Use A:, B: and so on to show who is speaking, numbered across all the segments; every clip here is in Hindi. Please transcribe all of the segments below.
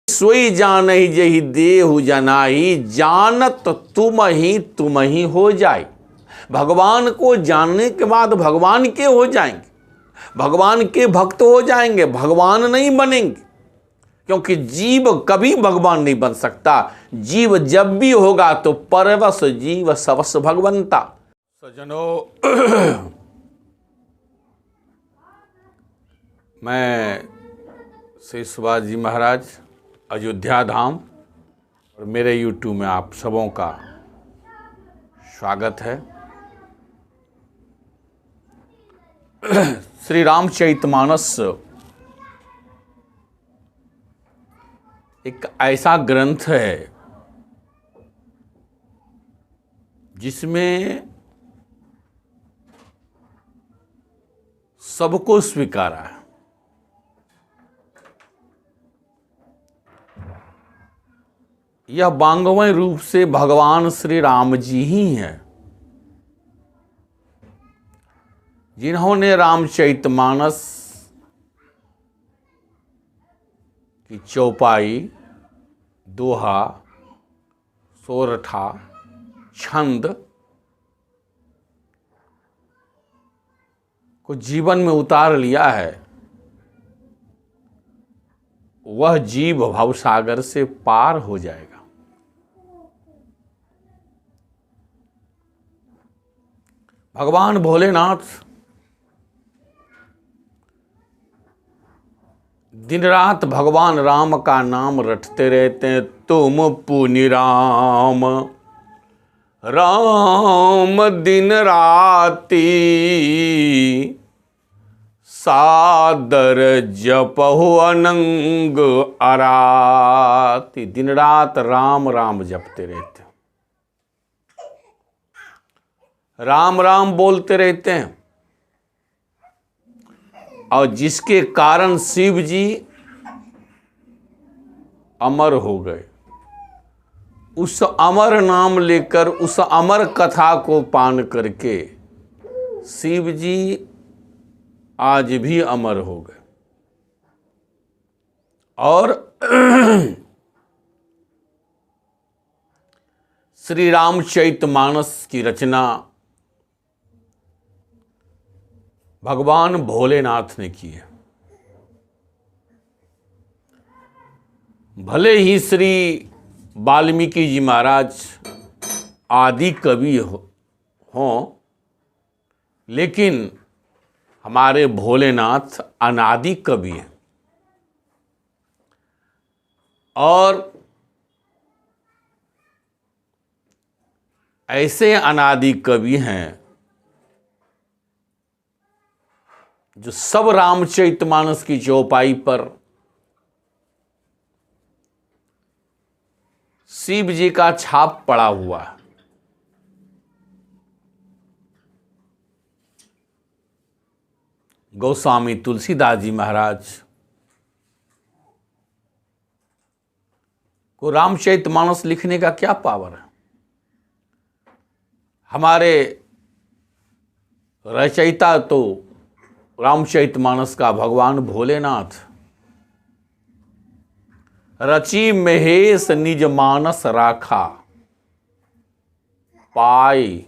A: सोई जानहि जेहि देहु जनाई, जानत तुम ही हो जाए। भगवान को जानने के बाद भगवान के हो जाएंगे, भगवान के भक्त हो जाएंगे, भगवान नहीं बनेंगे। क्योंकि जीव कभी भगवान नहीं बन सकता। जीव जब भी होगा तो परवश जीव सवस भगवंता। सज्जनों, मैं श्री सुभाष जी महाराज अयोध्या धाम और मेरे YouTube में आप सबों का स्वागत है। श्री रामचरितमानस एक ऐसा ग्रंथ है जिसमें सबको स्वीकारा है। यह वाङ्मय रूप से भगवान श्री राम जी ही हैं, जिन्होंने रामचरितमानस की चौपाई, दोहा, सोरठा, छंद को जीवन में उतार लिया है। वह जीव भवसागर से पार हो जाएगा। भगवान भोलेनाथ दिन रात भगवान राम का नाम रटते रहते हैं। तुम पुनि राम, राम दिन राती, सादर जपहु अनंग अराती। दिन रात राम राम जपते रहते हैं, राम राम बोलते रहते हैं। और जिसके कारण शिव जी अमर हो गए। उस अमर नाम लेकर, उस अमर कथा को पान करके शिव जी आज भी अमर हो गए। और श्री रामचरितमानस की रचना भगवान भोलेनाथ ने की है। भले ही श्री वाल्मीकि जी महाराज आदि कवि हों, लेकिन हमारे भोलेनाथ अनादि कवि हैं। और ऐसे अनादि कवि हैं जो सब रामचरितमानस की चौपाई पर शिव जी का छाप पड़ा हुआ है। गोस्वामी तुलसीदास जी महाराज को रामचरितमानस लिखने का क्या पावर है। हमारे रचयिता तो रामचरितमानस का भगवान भोलेनाथ। रची महेश निज मानस राखा, पाई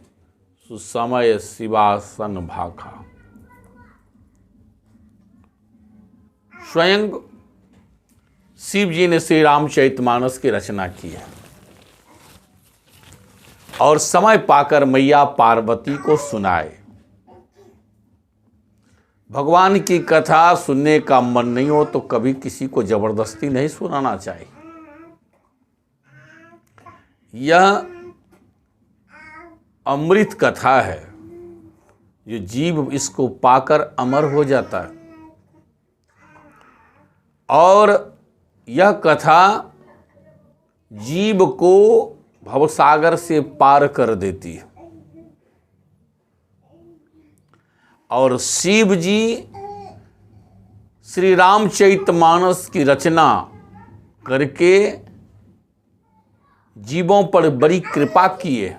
A: सुसमय शिवासन भाखा। स्वयं शिव जी ने श्री रामचरितमानस की रचना की है और समय पाकर मैया पार्वती को सुनाए। भगवान की कथा सुनने का मन नहीं हो तो कभी किसी को जबरदस्ती नहीं सुनाना चाहिए। यह अमृत कथा है, जो जीव इसको पाकर अमर हो जाता है। और यह कथा जीव को भवसागर से पार कर देती है। और शिव जी श्री रामचरितमानस की रचना करके जीवों पर बड़ी कृपा किए।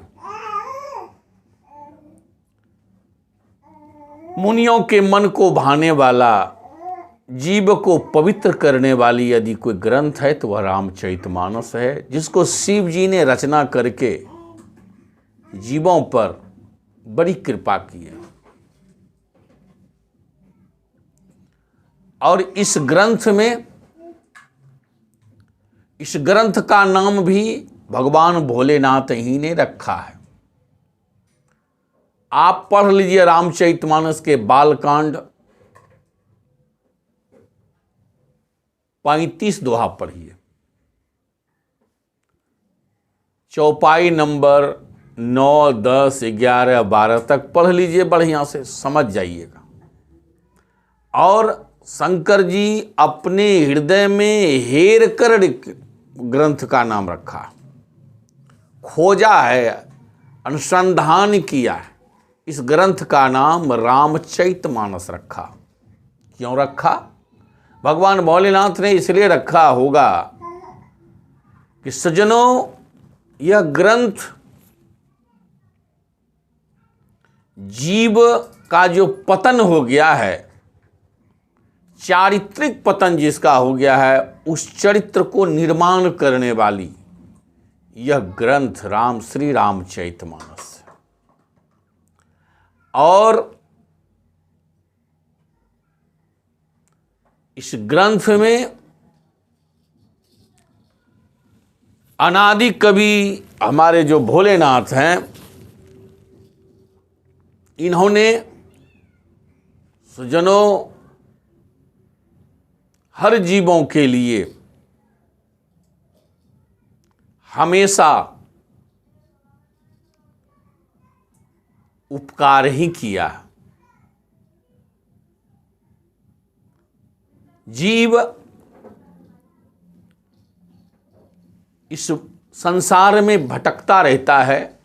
A: मुनियों के मन को भाने वाला जीव को पवित्र करने वाली यदि कोई ग्रंथ है तो वह रामचरितमानस है, जिसको शिव जी ने रचना करके जीवों पर बड़ी कृपा की है। और इस ग्रंथ का नाम भी भगवान भोलेनाथ ही ने रखा है। आप पढ़ लीजिए रामचरितमानस के बालकांड 35 दोहा पढ़िए, चौपाई नंबर 9, 10, 11, 12 तक पढ़ लीजिए, बढ़िया से समझ जाइएगा। और शंकर जी अपने हृदय में हेर कर ग्रंथ का नाम रखा, खोजा है, अनुसंधान किया है, इस ग्रंथ का नाम रामचरितमानस रखा। क्यों रखा? भगवान भोलेनाथ ने इसलिए रखा होगा कि सज्जनों, यह ग्रंथ जीव का जो पतन हो गया है, चारित्रिक पतन जिसका हो गया है, उस चरित्र को निर्माण करने वाली यह ग्रंथ श्री रामचरितमानस है। और इस ग्रंथ में अनादि कवि हमारे जो भोलेनाथ हैं, इन्होंने सज्जनों हर जीवों के लिए हमेशा उपकार ही किया। जीव इस संसार में भटकता रहता है,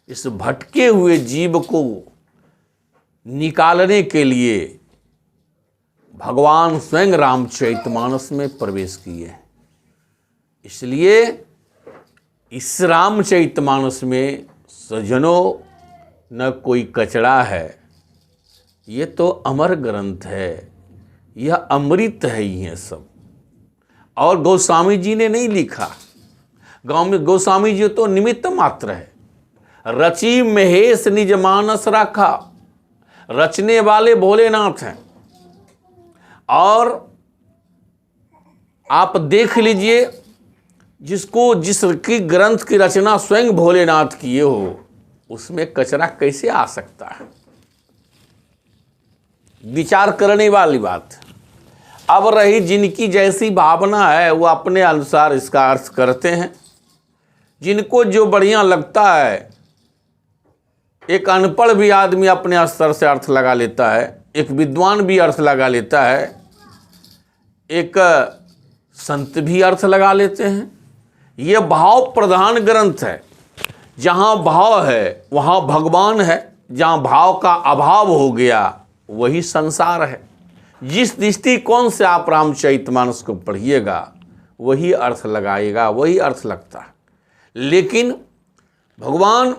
A: इस भटके हुए जीव को निकालने के लिए भगवान स्वयं रामचरितमानस में प्रवेश किए। इसलिए इस रामचरितमानस में सज्जनों न कोई कचरा है, ये तो अमर ग्रंथ है, यह अमृत है ये सब। और गोस्वामी जी ने नहीं लिखा, गोस्वामी जी तो निमित्त मात्र है। रची महेश निज मानस रखा, रचने वाले भोलेनाथ हैं। और आप देख लीजिए, जिसकी ग्रंथ की रचना स्वयं भोलेनाथ किए हो, उसमें कचरा कैसे आ सकता है? विचार करने वाली बात। अब रही जिनकी जैसी भावना है, वो अपने अनुसार इसका अर्थ करते हैं, जिनको जो बढ़िया लगता है। एक अनपढ़ भी आदमी अपने स्तर से अर्थ लगा लेता है, एक विद्वान भी अर्थ लगा लेता है, एक संत भी अर्थ लगा लेते हैं। यह भाव प्रधान ग्रंथ है। जहाँ भाव है वहाँ भगवान है, जहाँ भाव का अभाव हो गया वही संसार है। जिस दृष्टिकोण से आप रामचरितमानस को पढ़िएगा वही अर्थ लगाएगा, वही अर्थ लगता है। लेकिन भगवान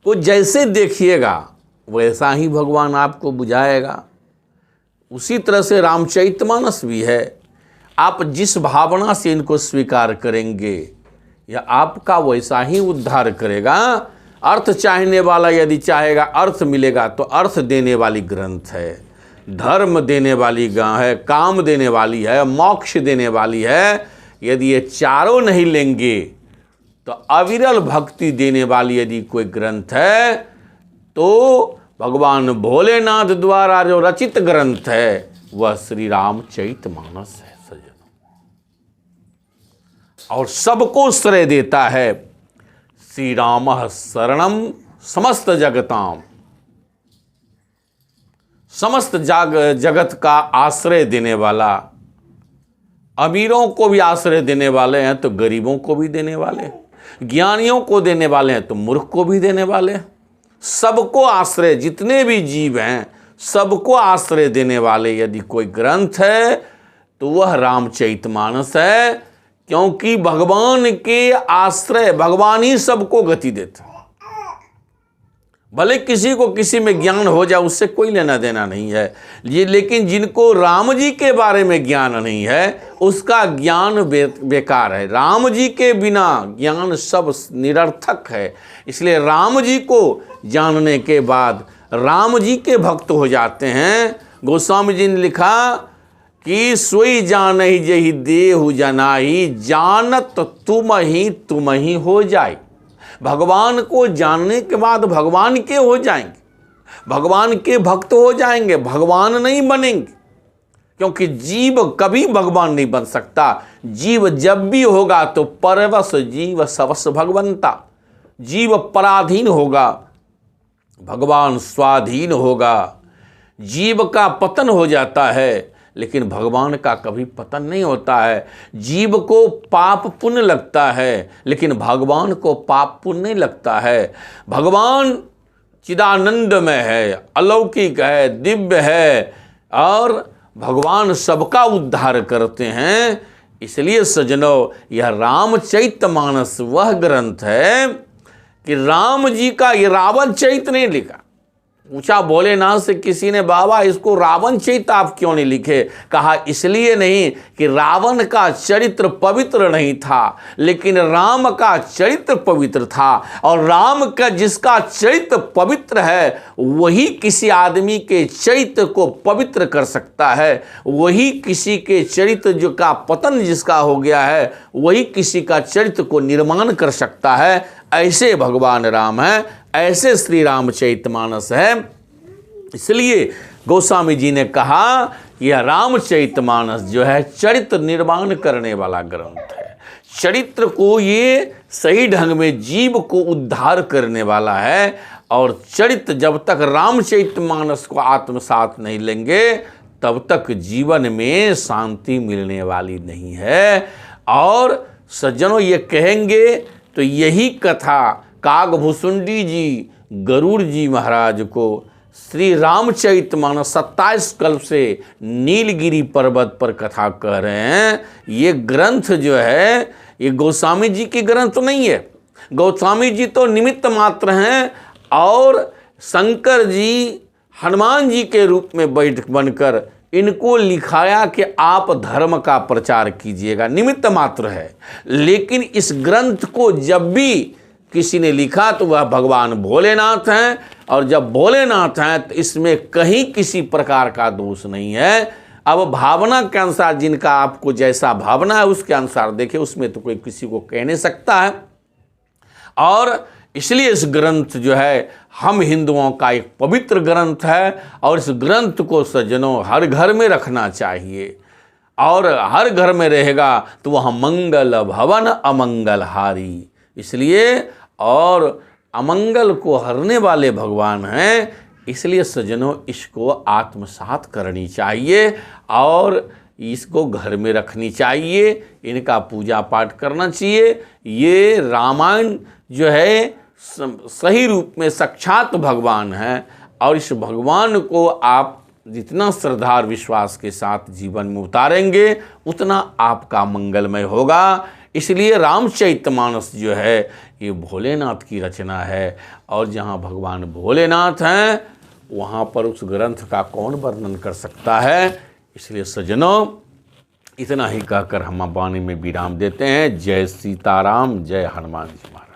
A: को जैसे देखिएगा वैसा ही भगवान आपको बुझाएगा। उसी तरह से रामचरितमानस भी है। आप जिस भावना से इनको स्वीकार करेंगे यह आपका वैसा ही उद्धार करेगा। अर्थ चाहने वाला यदि चाहेगा अर्थ मिलेगा तो अर्थ देने वाली ग्रंथ है, धर्म देने वाली है, काम देने वाली है, मोक्ष देने वाली है। यदि ये चारों नहीं लेंगे तो अविरल भक्ति देने वाली यदि कोई ग्रंथ है तो भगवान भोलेनाथ द्वारा जो रचित ग्रंथ है वह श्री रामचरितमानस है सज्जनों। और सबको श्रेय देता है श्री रामः शरणम समस्त जगताम। समस्त जगत का आश्रय देने वाला, अमीरों को भी आश्रय देने वाले हैं तो गरीबों को भी देने वाले, ज्ञानियों को देने वाले हैं तो मूर्ख को भी देने वाले। सबको आश्रय, जितने भी जीव हैं सबको आश्रय देने वाले यदि कोई ग्रंथ है तो वह रामचरितमानस है। क्योंकि भगवान के आश्रय, भगवान ही सबको गति देते हैं। भले किसी को किसी में ज्ञान हो जाए, उससे कोई लेना देना नहीं है ये, लेकिन जिनको राम जी के बारे में ज्ञान नहीं है उसका ज्ञान बेकार है। राम जी के बिना ज्ञान सब निरर्थक है। इसलिए राम जी को जानने के बाद राम जी के भक्त हो जाते हैं। गोस्वामी जी ने लिखा कि सोई जानहि जेहि देहु जनाहि, जानत तुम ही हो जाए। भगवान को जानने के बाद भगवान के हो जाएंगे, भगवान के भक्त हो जाएंगे, भगवान नहीं बनेंगे। क्योंकि जीव कभी भगवान नहीं बन सकता। जीव जब भी होगा तो परवश जीव सवस भगवंता। जीव पराधीन होगा, भगवान स्वाधीन होगा। जीव का पतन हो जाता है लेकिन भगवान का कभी पतन नहीं होता है। जीव को पाप पुण्य लगता है लेकिन भगवान को पाप पुण्य नहीं लगता है। भगवान चिदानंदमय है, अलौकिक है, दिव्य है और भगवान सबका उद्धार करते हैं। इसलिए सजनों, यह रामचरितमानस वह ग्रंथ है कि राम जी का ये रावण चरित्र नहीं लिखा। पूछा भोलेनाथ से किसी ने, बाबा इसको रावण चरित्र आप क्यों नहीं लिखे? कहा इसलिए नहीं कि रावण का चरित्र पवित्र नहीं था, लेकिन राम का चरित्र पवित्र था। और राम का जिसका चरित्र पवित्र है वही किसी आदमी के चरित्र को पवित्र कर सकता है। वही किसी के चरित्र जो का पतन जिसका हो गया है वही किसी का चरित्र को निर्माण कर सकता है। ऐसे भगवान राम है, ऐसे श्री रामचरितमानस है। इसलिए गोस्वामी जी ने कहा यह रामचरितमानस जो है चरित्र निर्माण करने वाला ग्रंथ है। चरित्र को ये सही ढंग में जीव को उद्धार करने वाला है। और चरित्र जब तक रामचरितमानस को आत्मसात नहीं लेंगे तब तक जीवन में शांति मिलने वाली नहीं है। और सज्जनों, ये कहेंगे तो यही कथा कागभूषुंडी जी गरुड़ जी महाराज को श्री रामचरितमानस 27 कल्प से नीलगिरी पर्वत पर कथा कह रहे हैं। ये ग्रंथ जो है ये गोस्वामी जी की ग्रंथ नहीं है। गोस्वामी जी तो निमित्त मात्र हैं और शंकर जी हनुमान जी के रूप में बनकर इनको लिखाया कि आप धर्म का प्रचार कीजिएगा, निमित्त मात्र है। लेकिन इस ग्रंथ को जब भी किसी ने लिखा तो वह भगवान भोलेनाथ हैं। और जब भोलेनाथ हैं तो इसमें कहीं किसी प्रकार का दोष नहीं है। अब भावना के अनुसार जिनका आपको जैसा भावना है उसके अनुसार देखिए, उसमें तो कोई किसी को कह नहीं सकता है। और इसलिए इस ग्रंथ जो है हम हिंदुओं का एक पवित्र ग्रंथ है। और इस ग्रंथ को सज्जनों हर घर में रखना चाहिए। और हर घर में रहेगा तो वह मंगल भवन अमंगल हारी। इसलिए और अमंगल को हरने वाले भगवान हैं। इसलिए सज्जनों इसको आत्मसात करनी चाहिए और इसको घर में रखनी चाहिए, इनका पूजा पाठ करना चाहिए। ये रामायण जो है सही रूप में साक्षात भगवान है। और इस भगवान को आप जितना श्रद्धा और विश्वास के साथ जीवन में उतारेंगे उतना आपका मंगलमय होगा। इसलिए रामचरितमानस जो है ये भोलेनाथ की रचना है। और जहाँ भगवान भोलेनाथ हैं वहाँ पर उस ग्रंथ का कौन वर्णन कर सकता है। इसलिए सज्जनों, इतना ही कहकर हम वाणी में विराम देते हैं। जय सीताराम, जय हनुमान जी महाराज।